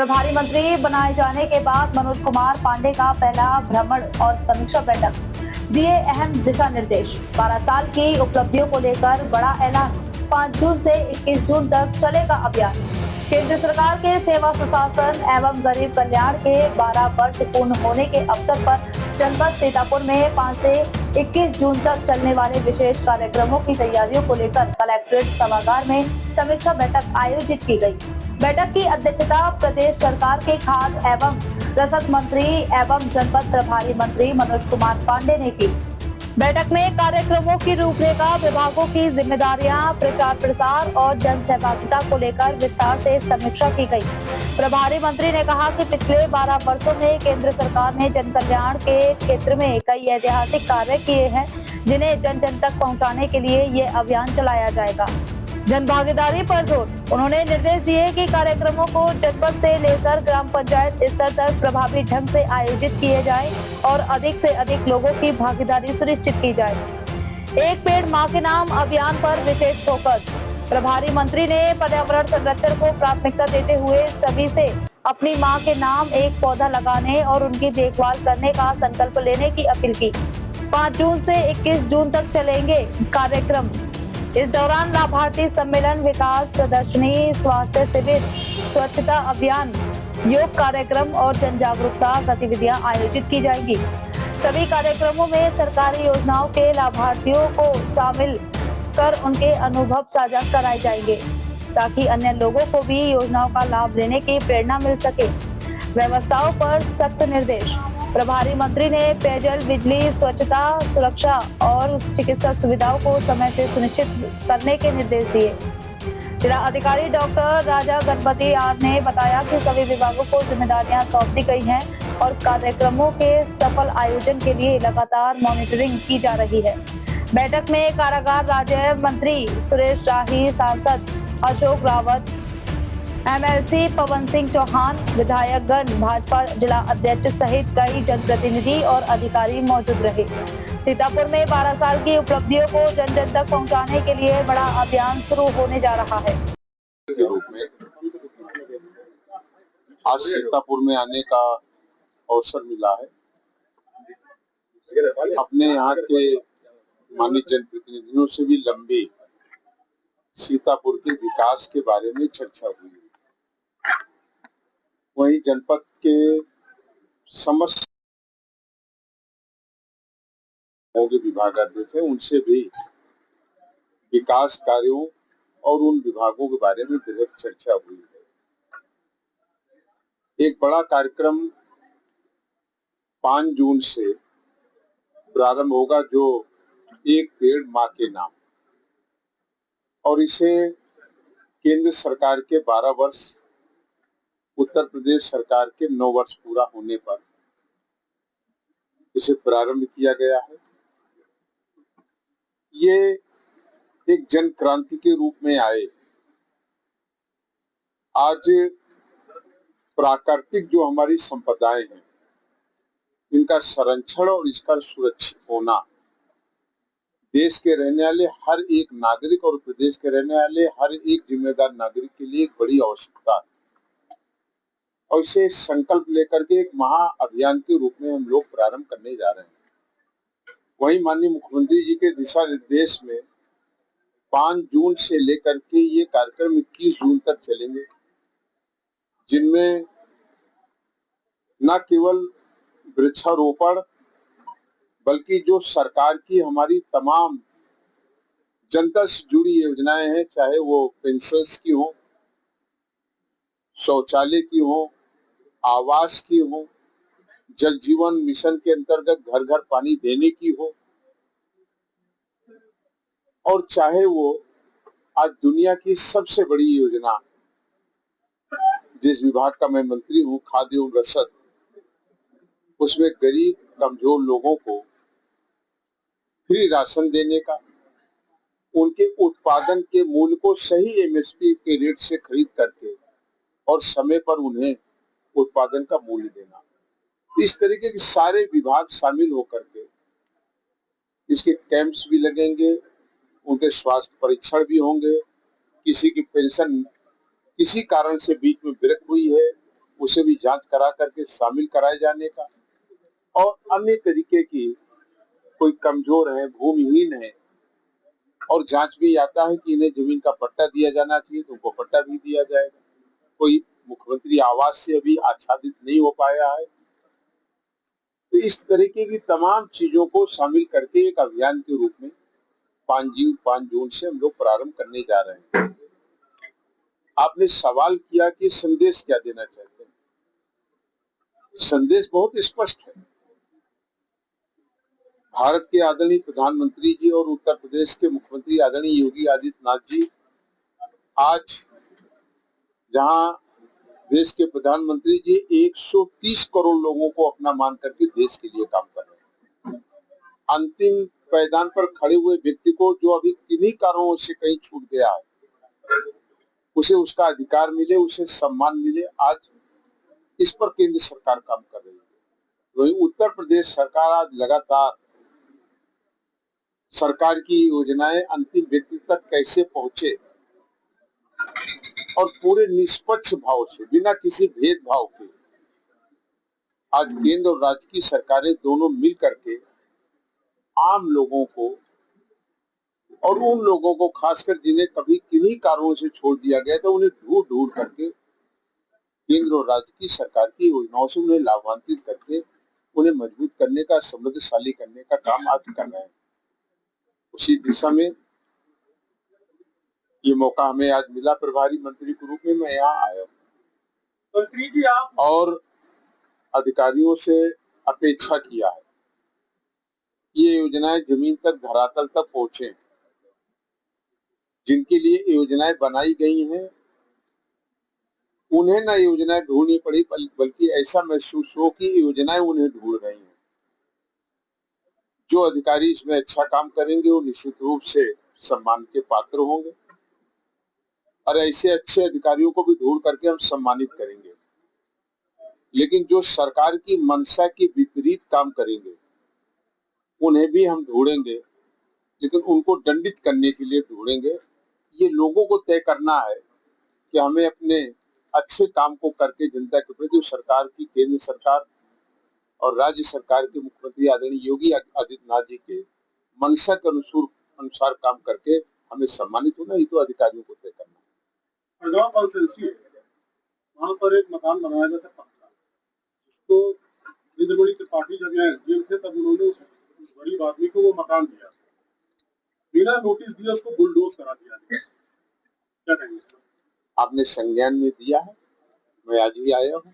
प्रभारी मंत्री बनाए जाने के बाद मनोज कुमार पांडे का पहला भ्रमण और समीक्षा बैठक, दिए अहम दिशा निर्देश। 12 साल की उपलब्धियों को लेकर बड़ा ऐलान, 5 जून से 21 जून तक चलेगा अभियान। केंद्र सरकार के सेवा सुशासन एवं गरीब कल्याण के 12 वर्ष पूर्ण होने के अवसर पर जनपद सीतापुर में 5 से 21 जून तक चलने वाले विशेष कार्यक्रमों की तैयारियों को लेकर कलेक्ट्रेट सभागार में समीक्षा बैठक आयोजित की गई। बैठक की अध्यक्षता प्रदेश सरकार के खाद्य एवं रसद मंत्री एवं जनपद प्रभारी मंत्री मनोज कुमार पांडे ने की। बैठक में कार्यक्रमों की रूपरेखा, विभागों की जिम्मेदारियां, प्रचार प्रसार और जन सहभागिता को लेकर विस्तार से समीक्षा की गई। प्रभारी मंत्री ने कहा कि पिछले 12 वर्षों में केंद्र सरकार ने जन कल्याण के क्षेत्र में कई ऐतिहासिक कार्य किए हैं, जिन्हें जन जन तक पहुंचाने के लिए ये अभियान चलाया जाएगा। जन भागीदारी पर जोर, उन्होंने निर्देश दिए कि कार्यक्रमों को जनपद से लेकर ग्राम पंचायत स्तर तक प्रभावी ढंग से आयोजित किए जाए और अधिक से अधिक लोगों की भागीदारी सुनिश्चित की जाए। एक पेड़ मां के नाम अभियान पर विशेष फोकस। प्रभारी मंत्री ने पर्यावरण संरक्षण को प्राथमिकता देते हुए सभी से अपनी मां के नाम एक पौधा लगाने और उनकी देखभाल करने का संकल्प लेने की अपील की। 5 जून से 21 जून तक चलेंगे कार्यक्रम। इस दौरान लाभार्थी सम्मेलन, विकास प्रदर्शनी, स्वास्थ्य शिविर, स्वच्छता अभियान, योग कार्यक्रम और जन जागरूकता गतिविधियां आयोजित की जाएंगी। सभी कार्यक्रमों में सरकारी योजनाओं के लाभार्थियों को शामिल कर उनके अनुभव साझा कराए जाएंगे, ताकि अन्य लोगों को भी योजनाओं का लाभ लेने की प्रेरणा मिल सके। व्यवस्थाओं पर सख्त निर्देश। प्रभारी मंत्री ने पेयजल, बिजली, स्वच्छता, सुरक्षा और चिकित्सा सुविधाओं को समय से सुनिश्चित करने के निर्देश दिए। जिला अधिकारी डॉक्टर राजा गणपति आर ने बताया कि सभी विभागों को जिम्मेदारियां सौंप दी गई हैं और कार्यक्रमों के सफल आयोजन के लिए लगातार मॉनिटरिंग की जा रही है। बैठक में कारागार राज्य मंत्री सुरेश राही, सांसद अशोक रावत, MLC पवन सिंह चौहान, विधायकगण, भाजपा जिला अध्यक्ष सहित कई जनप्रतिनिधि और अधिकारी मौजूद रहे। सीतापुर में 12 साल की उपलब्धियों को जन जन तक पहुंचाने के लिए बड़ा अभियान शुरू होने जा रहा है। आज सीतापुर में आने का अवसर मिला है। अपने यहाँ के माननीय जनप्रतिनिधियों से भी लंबी सीतापुर के विकास के बारे में चर्चा हुई। वहीं जनपद के समस्त विभागाध्यक्ष हैं, उनसे भी विकास कार्यों और उन विभागों के बारे में वृहद चर्चा हुई है। एक बड़ा कार्यक्रम 5 जून से प्रारंभ होगा, जो एक पेड़ मां के नाम, और इसे केंद्र सरकार के 12 वर्ष, उत्तर प्रदेश सरकार के 9 वर्ष पूरा होने पर इसे प्रारंभ किया गया है। ये एक जन क्रांति के रूप में आए। आज प्राकृतिक जो हमारी संपदाएं हैं, इनका संरक्षण और इसका सुरक्षित होना देश के रहने वाले हर एक नागरिक और प्रदेश के रहने वाले हर एक जिम्मेदार नागरिक के लिए एक बड़ी आवश्यकता है। और इसे संकल्प लेकर के एक महा अभियान के रूप में हम लोग प्रारंभ करने जा रहे हैं। वहीं माननीय मुख्यमंत्री जी के दिशा निर्देश में 5 जून से लेकर के ये कार्यक्रम 21 जून तक चलेंगे, जिनमें न केवल वृक्षारोपण बल्कि जो सरकार की हमारी तमाम जनता से जुड़ी योजनाएं हैं, चाहे वो पेंशन्स की हो, शौचालय की हो, आवास की हो, जल जीवन मिशन के अंतर्गत घर घर पानी देने की हो, और चाहे वो आज दुनिया की सबसे बड़ी योजना जिस विभाग का मैं मंत्री हूँ, खाद्य एवं रसद, उसमें गरीब कमजोर लोगों को फ्री राशन देने का, उनके उत्पादन के मूल्य को सही MSP के रेट से खरीद करके और समय पर उन्हें उत्पादन का मूल्य देना। इस तरीके के सारे विभाग शामिल होकर के इसके कैंप्स भी लगेंगे, उनके स्वास्थ्य परीक्षण भी होंगे। किसी की पेंशन किसी कारण से बीच में ब्रेक हुई है, उसे भी जांच करा करके शामिल कराए जाने का, और अन्य तरीके की कोई कमजोर है, भूमिहीन है और जांच भी आता है कि इन्हें जमीन का पट्टा दिया जाना चाहिए तो उनको पट्टा भी दिया जाएगा। कोई मुख्यमंत्री आवास से अभी आच्छादित नहीं हो पाया है, तो इस तरीके की तमाम चीजों को शामिल करके एक अभियान के रूप में 5 जून से हम लोग प्रारंभ करने जा रहे हैं। आपने सवाल किया कि संदेश क्या देना चाहते हैं। संदेश बहुत स्पष्ट है। भारत के आदरणीय प्रधानमंत्री जी और उत्तर प्रदेश के मुख्यमंत्री आदरणीय योगी आदित्यनाथ जी आज जहां देश के प्रधानमंत्री जी 130 करोड़ लोगों को अपना मान करके देश के लिए काम कर रहे हैं। अंतिम पायदान पर खड़े हुए व्यक्ति को जो अभी किन्हीं कारणों से कहीं छूट गया है, उसे उसका अधिकार मिले, उसे सम्मान मिले। आज इस पर केंद्र सरकार काम कर रही है। वहीं उत्तर प्रदेश सरकार आज लगातार सरकार की योजनाएं अंतिम व्यक्ति तक कैसे पहुंचे और पूरे निष्पक्ष भाव से, बिना किसी भेदभाव के, आज केंद्र और राज्य की सरकारें दोनों मिल करके आम लोगों को और उन लोगों को खासकर जिन्हें कभी किन्हीं कारणों से छोड़ दिया गया था, उन्हें ढूंढ ढूंढ करके केंद्र और राज्य की सरकार की योजनाओं से उन्हें लाभान्वित करके उन्हें मजबूत करने का, समृद्धशाली करने का काम आज कर रहे हैं। उसी दिशा में ये मौका हमें आज मिला। प्रभारी मंत्री के रूप में मैं यहाँ आया हूँ। मंत्री जी, आप और अधिकारियों से अपेक्षा किया है ये योजनाएं जमीन तक, धरातल तक पहुंचे। जिनके लिए योजनाएं बनाई गई हैं उन्हें न योजनाएं ढूंढनी पड़ी, बल्कि ऐसा महसूस हो कि योजनाएं उन्हें ढूंढ रही हैं। जो अधिकारी इसमें अच्छा काम करेंगे वो निश्चित रूप से सम्मान के पात्र होंगे और ऐसे अच्छे अधिकारियों को भी ढूंढ करके हम सम्मानित करेंगे। लेकिन जो सरकार की मंशा के विपरीत काम करेंगे उन्हें भी हम ढूंढेंगे, लेकिन उनको दंडित करने के लिए ढूंढेंगे। ये लोगों को तय करना है कि हमें अपने अच्छे काम को करके जनता के प्रति सरकार की, केंद्र सरकार और राज्य सरकार के मुख्यमंत्री आदरणीय योगी आदित्यनाथ जी के मंशा के अनुसार काम करके हमें सम्मानित होना, ये तो अधिकारियों को तय करना है। वहाँ पर एक मकान बनाया गया था, जिसको इंद्रमणि त्रिपाठी जब यहाँ एसडीएम थे तब उन्होंने उस गरीब आदमी को वो मकान दिया, बिना नोटिस दिए उसको बुलडोज करा दिया। क्या कहेंगे? आपने संज्ञान में दिया है, मैं आज ही आया हूँ,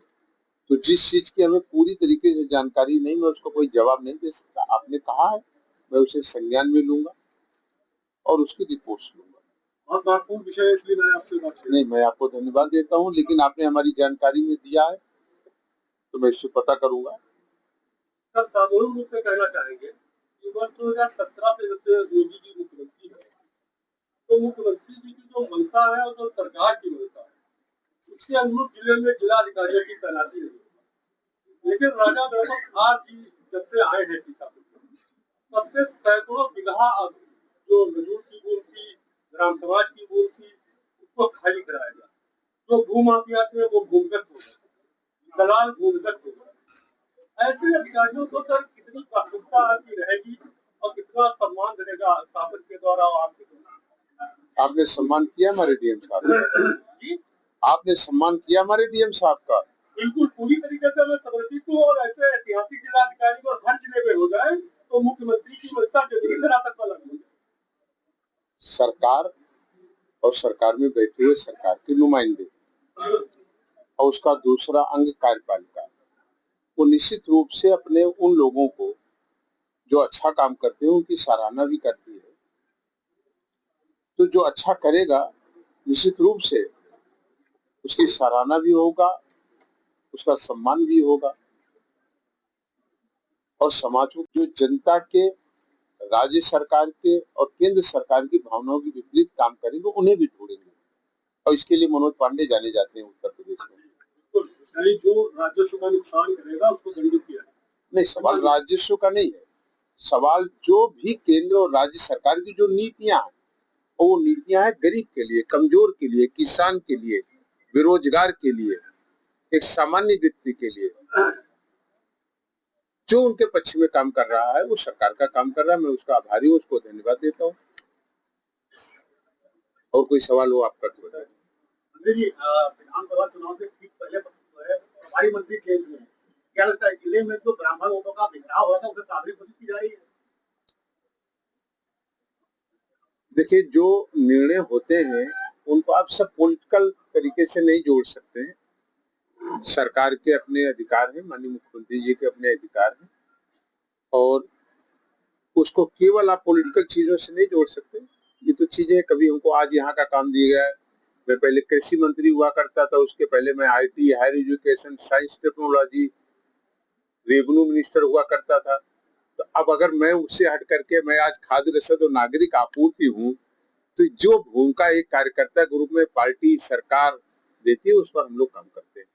तो जिस चीज की हमें पूरी तरीके से जानकारी नहीं, मैं उसको कोई जवाब नहीं दे सकता। आपने कहा है, मैं उसे संज्ञान में लूंगा और उसकी रिपोर्ट लूंगा। बहुत महत्वपूर्ण विषय है, इसलिए मैं आपसे बात नहीं, मैं आपको धन्यवाद देता हूँ, लेकिन आपने हमारी जानकारी में दिया है तो मैं इससे पता करूंगा। सर, सामूहिक रूप से कहना चाहेंगे कि वर्ष 2017 से जब से योगी जी मुख्यमंत्री है, तो मुख्यमंत्री जी की जो मंशा है और जो सरकार की मंशा है, उससे अनुरूप जिले में जिलाधिकारियों की तैनाती नहीं है। लेकिन राजा वैभव खार जी जब से आए हैं सीतापुर, तब से सैकड़ों बिगहा जो नजूर की भूमि थी, ग्राम समाज की भूमि थी, उसको खाली कराया गया। जो भूमाफिया थे वो भूमिगत हो गए, दलाल भूमिगत हो गए। ऐसे अधिकारियों को सर कितनी प्राथमिकता आपकी रहेगी और कितना सम्मान रहेगा शासन के द्वारा? आपने सम्मान किया हमारे डीएम साहब जी? आपने सम्मान किया हमारे डीएम साहब का? बिल्कुल, पूरी तरीके से मैं समर्पित हूँ। और ऐसे ऐतिहासिक जिलाधिकारी को हर जिले में हो जाए तो मुख्यमंत्री की मंशा जमीन धरातल पर लग जाए। सरकार और सरकार में बैठे हुए सरकार के नुमाइंदे और उसका दूसरा अंग कार्यपालिका, वो निश्चित रूप से अपने उन लोगों को जो अच्छा काम करते हैं उनकी सराहना भी करती है। तो जो अच्छा करेगा निश्चित रूप से उसकी सराहना भी होगा, उसका सम्मान भी होगा और समाज को जो जनता के, राज्य सरकार के और केंद्र सरकार की भावनाओं के विपरीत काम करेंगे उन्हें भी ढूंढेंगे। और इसके लिए मनोज पांडे जाने जाते हैं उत्तर प्रदेश में। तो जो राजस्व का नुकसान करेगा उसको दंडित किया? नहीं, सवाल राजस्व का नहीं है। सवाल जो भी केंद्र और राज्य सरकार की जो नीतियां हैं, और वो नीतियां हैं गरीब के लिए, कमजोर के लिए, किसान के लिए, बेरोजगार के लिए, एक सामान्य व्यक्ति के लिए जो उनके पक्ष में काम कर रहा है वो सरकार का काम कर रहा है। मैं उसका आभारी हूँ, उसको धन्यवाद देता हूँ। और कोई सवाल हो आपका तो बताएं। विधानसभा चुनाव के ठीक पहले भारी मंत्री चेंज हुए हैं, क्या लगता है जिले में जो ब्राह्मण वोटों का बिखराव हुआ था उसे साधने की कोशिश की जा रही है? देखिए, जो निर्णय होते हैं उनको आप सब पॉलिटिकल तरीके से नहीं जोड़ सकते हैं। सरकार के अपने अधिकार हैं, माननीय मुख्यमंत्री जी के अपने अधिकार हैं, और उसको केवल आप पॉलिटिकल चीजों से नहीं जोड़ सकते। ये तो चीजें कभी हमको आज यहाँ का काम दिया गया है। मैं पहले कृषि मंत्री हुआ करता था, उसके पहले मैं IT, higher education, science technology, revenue minister हुआ करता था। तो अब अगर मैं उससे हट करके मैं आज खाद्य रसद और नागरिक आपूर्ति हूँ, तो जो भूमिका एक कार्यकर्ता के रूप में पार्टी सरकार देती है उस पर हम लोग काम करते हैं।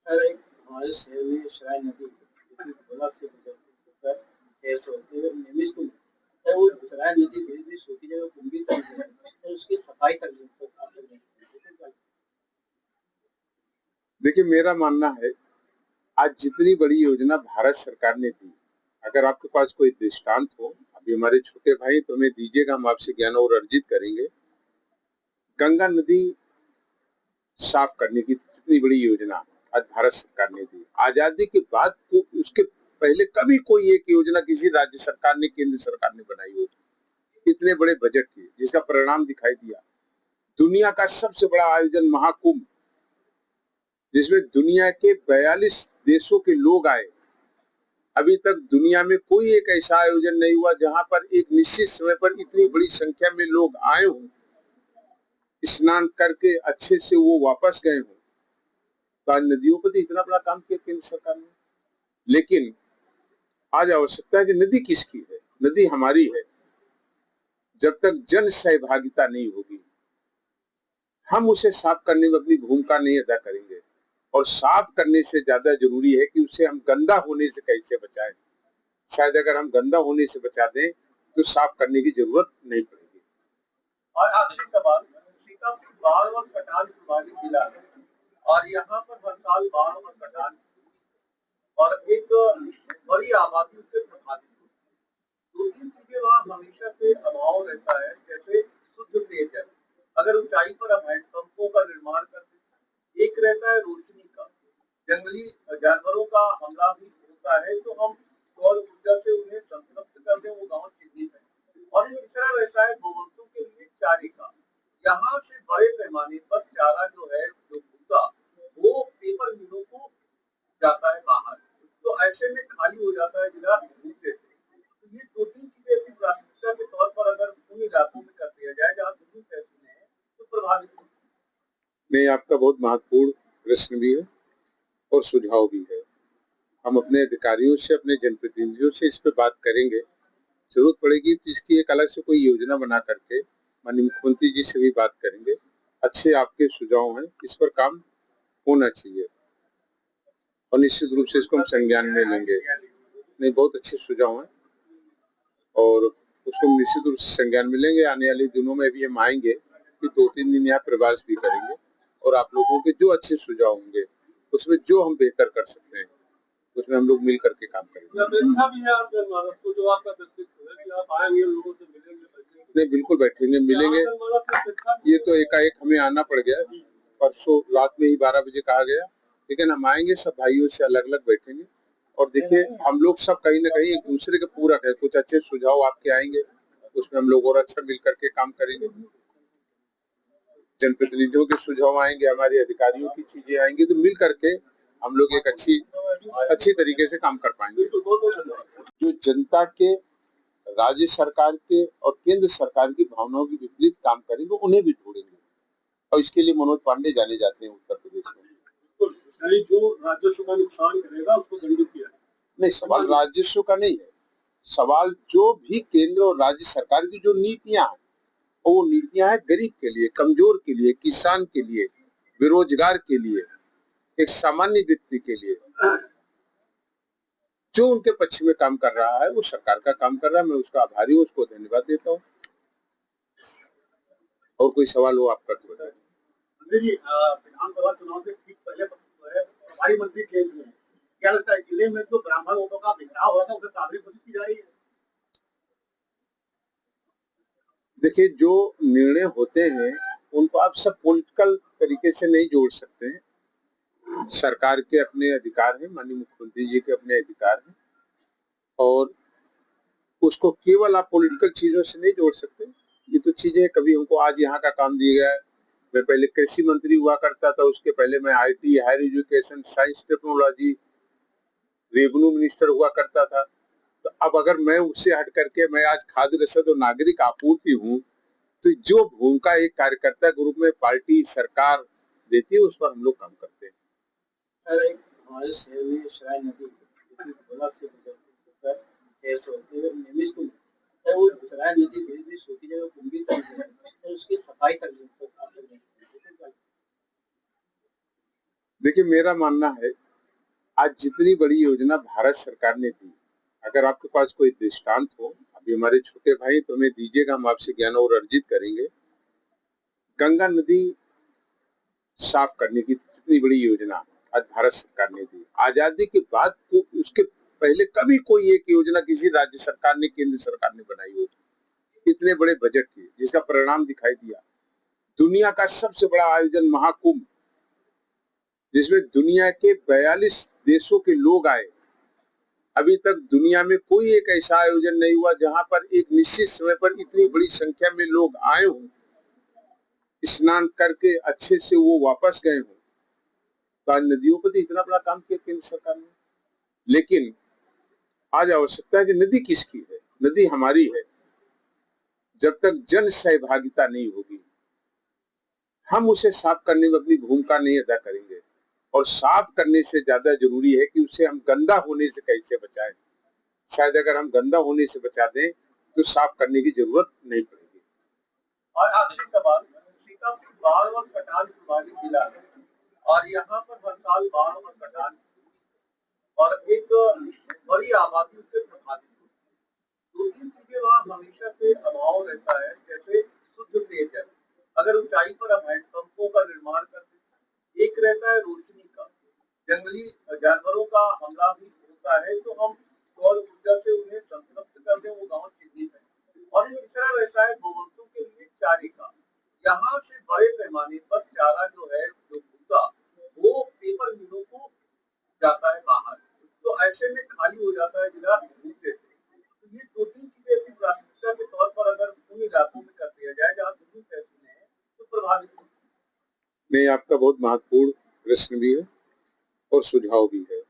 सर, एक हमारे शहर में सराय नदी शहर से होते हुए नियमित वो सराय नदी धीरे धीरे सूखी जगह कुंभी तो उसकी सफाई कर देखिए, मेरा मानना है आज जितनी बड़ी योजना भारत सरकार ने दी, अगर आपके पास कोई दृष्टांत हो, अभी हमारे छोटे भाई तो हमें दीजिएगा, हम आपसे ज्ञान और अर्जित करेंगे। गंगा नदी साफ करने की जितनी बड़ी योजना आज भारत सरकार ने दी, आजादी के बाद तो उसके पहले कभी कोई एक योजना किसी राज्य सरकार ने, केंद्र सरकार ने बनाई हो इतने बड़े बजट की, जिसका परिणाम दिखाई दिया। दुनिया का सबसे बड़ा आयोजन महाकुंभ, जिसमें दुनिया के 42 देशों के लोग आए। अभी तक दुनिया में कोई एक ऐसा आयोजन नहीं हुआ जहां पर एक निश्चित समय पर इतनी बड़ी संख्या में लोग आए हों, स्नान करके अच्छे से वो वापस गए हों। तो आज नदियों पर इतना बड़ा काम किया केंद्र सरकार ने। लेकिन आज आवश्यकता है कि नदी किसकी है? नदी हमारी है। जब तक जन सहभागिता नहीं होगी, हम उसे साफ करने में अपनी भूमिका नहीं अदा करेंगे। और साफ करने से ज्यादा जरूरी है कि उसे हम गंदा होने से कैसे बचाएं। शायद अगर हम गंदा होने से बचा दें तो साफ करने की जरूरत नहीं पड़ेगी। और आखिरी सवाल, सीतापुर बाढ़ और कटान प्रभावित जिला है और यहाँ पर हर साल बाढ़ और कटान और एक बड़ी आबादी उससे प्रभावित होती है। 2-3 चीजें वहाँ हमेशा से अभाव रहता है, जैसे शुद्ध पेयजल। अगर ऊंचाई पर हम हैंडपंपों का निर्माण करते हैं, एक रहता है रोशनी का, जंगली जानवरों का हमला भी होता है तो हम सौर ऊर्जा से उन्हें संतृप्त कर दें, वो गाँव चिन्हित है। और तीसरा रहता है गोवंशों के लिए चारे का। यहाँ से बड़े पैमाने पर चारा जो है, जो भूसा, वो पेपर मिलों को जाता है बाहर, तो ऐसे में खाली हो जाता है जिला भूसे से। तो ये 2-3 चीजें ऐसी प्राथमिकता के तौर पर अगर उन इलाकों में कर दिया जाए जहाँ दूसरी तहसीलें हैं तो प्रभावित होगी। नहीं, आपका बहुत महत्वपूर्ण प्रश्न भी है और सुझाव भी है। हम अपने अधिकारियों से, अपने जनप्रतिनिधियों से इस पे बात करेंगे। जरूरत पड़ेगी तो इसकी एक अलग से कोई योजना बना करके माननीय मुख्यमंत्री जी से भी बात करेंगे। अच्छे आपके सुझाव हैं, इस पर काम होना चाहिए और निश्चित रूप से इसको हम संज्ञान में लेंगे। नहीं, बहुत अच्छे सुझाव हैं और उसको हम निश्चित रूप से संज्ञान में लेंगे। आने वाले दिनों में भी हम आएंगे कि 2-3 दिन यहाँ प्रवास भी करेंगे और आप लोगों के जो अच्छे सुझाव होंगे उसमें जो हम बेहतर कर सकते हैं उसमें हम लोग मिल करके काम करेंगे। अपेक्षा भी है आपके को जो आपका व्यक्तित्व है कि आप आएंगे, लोगों से मिलेंगे, नहीं, बिल्कुल बैठेंगे, मिलेंगे। ये तो एकाएक हमें आना पड़ गया, परसों रात में ही 12 बजे कहा गया, लेकिन हम आएंगे, सब भाइयों से अलग अलग बैठेंगे। और देखिए, हम लोग सब कहीं ना कहीं एक दूसरे के पूरक है। कुछ अच्छे सुझाव आपके आएंगे, उसमें हम लोग और अच्छा मिल करके काम करेंगे। जनप्रतिनिधियों के सुझाव आएंगे, हमारे अधिकारियों की चीजें आएंगी, तो मिल करके हम लोग एक अच्छी तरीके से काम कर पाएंगे। जो जनता के, राज्य सरकार के और केंद्र सरकार की भावनाओं के विपरीत काम करेंगे उन्हें भी ढूंढेंगे और इसके लिए मनोज पांडे जाने जाते हैं उत्तर प्रदेश में। जो राजस्व का नुकसान करेगा उसको दंडित किया। नहीं, सवाल राजस्व का नहीं है, सवाल जो भी केंद्र और राज्य सरकार की जो नीतियां हैं, वो नीतियां हैं गरीब के लिए, कमजोर के लिए, किसान के लिए, बेरोजगार के लिए, एक सामान्य व्यक्ति के लिए। जो उनके पक्ष में काम कर रहा है वो सरकार का काम कर रहा है। मैं उसका आभारी हूँ, उसको धन्यवाद देता हूँ। और कोई सवाल हो आपका तो बताएं। विधानसभा चुनाव के ठीक पहले प्रभारी मंत्री चेंज हुए हैं, क्या लगता है जिले में जो ब्राह्मण वोटों का बिखराव हुआ था उसे साधने की कोशिश की जा रही है? देखिए, जो निर्णय होते हैं उनको आप सब पॉलिटिकल तरीके से नहीं जोड़ सकते हैं। सरकार के अपने अधिकार हैं, माननीय मुख्यमंत्री जी के अपने अधिकार हैं, और उसको केवल आप पॉलिटिकल चीजों से नहीं जोड़ सकते। ये तो चीजें कभी हमको आज यहाँ का काम दिया गया है। मैं पहले कृषि मंत्री हुआ करता था, उसके पहले मैं IT, higher education, science technology, revenue minister हुआ करता था। तो अब अगर मैं उससे हट करके मैं आज खाद्य रसद और नागरिक आपूर्ति हूँ, तो जो भूमिका एक कार्यकर्ता के रूप में पार्टी सरकार देती है उस पर हम लोग काम करते हैं। सर, एक हमारे शहर में सराय नदी बड़ा से शहर से होते हुए नियमित तो वो सराय नदी धीरे धीरे सूखी जगह गंभीर तरीके से तो उसकी सफाई कर देखिए, मेरा मानना है आज जितनी बड़ी योजना भारत सरकार ने दी, अगर आपके पास कोई दृष्टांत हो, अभी हमारे छोटे भाई तो हमें दीजिएगा, हम आपसे ज्ञान और अर्जित करेंगे। गंगा नदी साफ करने की जितनी बड़ी योजना आज भारत सरकार ने दी, आजादी के बाद तो उसके पहले कभी कोई एक योजना किसी राज्य सरकार ने, केंद्र सरकार ने बनाई हो इतने बड़े बजट की, जिसका परिणाम दिखाई दिया। दुनिया का सबसे बड़ा आयोजन महाकुंभ, जिसमें दुनिया के 42 देशों के लोग आए। अभी तक दुनिया में कोई एक ऐसा आयोजन नहीं हुआ जहां पर एक निश्चित समय पर इतनी बड़ी संख्या में लोग आए हों, स्नान करके अच्छे से वो वापस गए हों। तो आज नदियों पर इतना बड़ा काम किया केंद्र सरकार ने। लेकिन आज आवश्यकता है कि नदी किसकी है? नदी हमारी है। जब तक जन सहभागिता नहीं होगी, हम उसे साफ करने में अपनी भूमिका नहीं अदा करेंगे। और साफ करने से ज्यादा जरूरी है कि उसे हम गंदा होने से कैसे बचाएं। शायद अगर हम गंदा होने से बचा दें तो साफ करने की जरूरत नहीं पड़ेगी। और आखिरी सवाल, सीतापुर बाढ़ और कटान प्रभावित जिला है और यहाँ पर हर साल बाढ़ और कटान और एक बड़ी आबादी उससे प्रभावित होती है। 2-3 चीजें वहाँ हमेशा से अभाव रहता है, जैसे शुद्ध पेयजल। अगर ऊंचाई पर हम हैंडपंपों का निर्माण करते हैं, एक रहता है रोशनी का, जंगली जानवरों का हमला भी होता है तो हम सौर ऊर्जा से उन्हें संतृप्त कर दें, वो गाँव चिन्हित है। और तीसरा रहता है गोवंशों के लिए चारे का। यहाँ से बड़े पैमाने पर चारा जो है, जो भूसा, वो पेपर मिलों को जाता है बाहर, तो ऐसे में खाली हो जाता है जिला भूसे से। तो ये 2-3 चीजें ऐसी प्राथमिकता के तौर पर अगर उन इलाकों में कर दिया जाए जहाँ दूसरी तहसीलें हैं तो प्रभावित होगी। नहीं, आपका बहुत महत्वपूर्ण प्रश्न भी है और सुझाव भी है।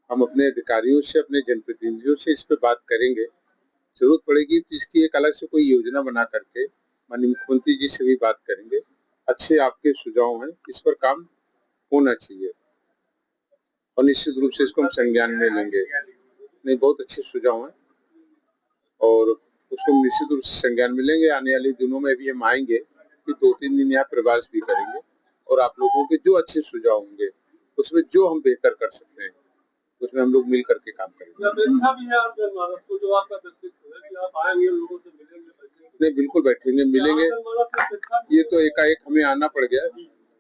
हम अपने अधिकारियों से, अपने जनप्रतिनिधियों से इस पे बात करेंगे। जरूरत पड़ेगी तो इसकी एक अलग से कोई योजना बना करके माननीय मुख्यमंत्री जी से भी बात करेंगे। अच्छे आपके सुझाव हैं, इस पर काम होना चाहिए और निश्चित रूप से इसको हम संज्ञान में लेंगे। नहीं, बहुत अच्छे सुझाव हैं और उसको हम निश्चित रूप से संज्ञान में लेंगे। आने वाले दिनों में भी हम आएंगे कि 2-3 दिन यहाँ प्रवास भी करेंगे और आप लोगों के जो अच्छे सुझाव होंगे उसमें जो हम बेहतर कर सकते हैं उसमें हम लोग मिल करके काम करेंगे। अपेक्षा भी है आप जनमानस को, जो आपका व्यक्तित्व है कि आप आएंगे, लोगों से मिलेंगे, बैठेंगे। नहीं, बिल्कुल बैठेंगे, मिलेंगे। ये तो एकाएक हमें आना पड़ गया,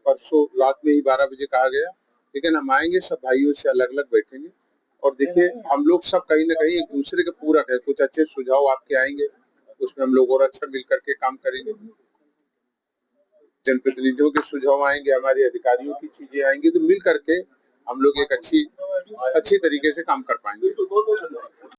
परसों रात में ही 12 बजे कहा गया, लेकिन हम आएंगे, सब भाइयों से अलग अलग बैठेंगे। और देखिए, हम लोग सब कहीं ना कहीं एक दूसरे के पूरक है। कुछ अच्छे सुझाव आपके आएंगे, उसमें हम लोग और अच्छा मिल करके काम करेंगे। जनप्रतिनिधियों के सुझाव आएंगे, हमारे अधिकारियों की चीजें आएंगी, तो मिल करके हम लोग एक अच्छी तरीके से काम कर पाएंगे।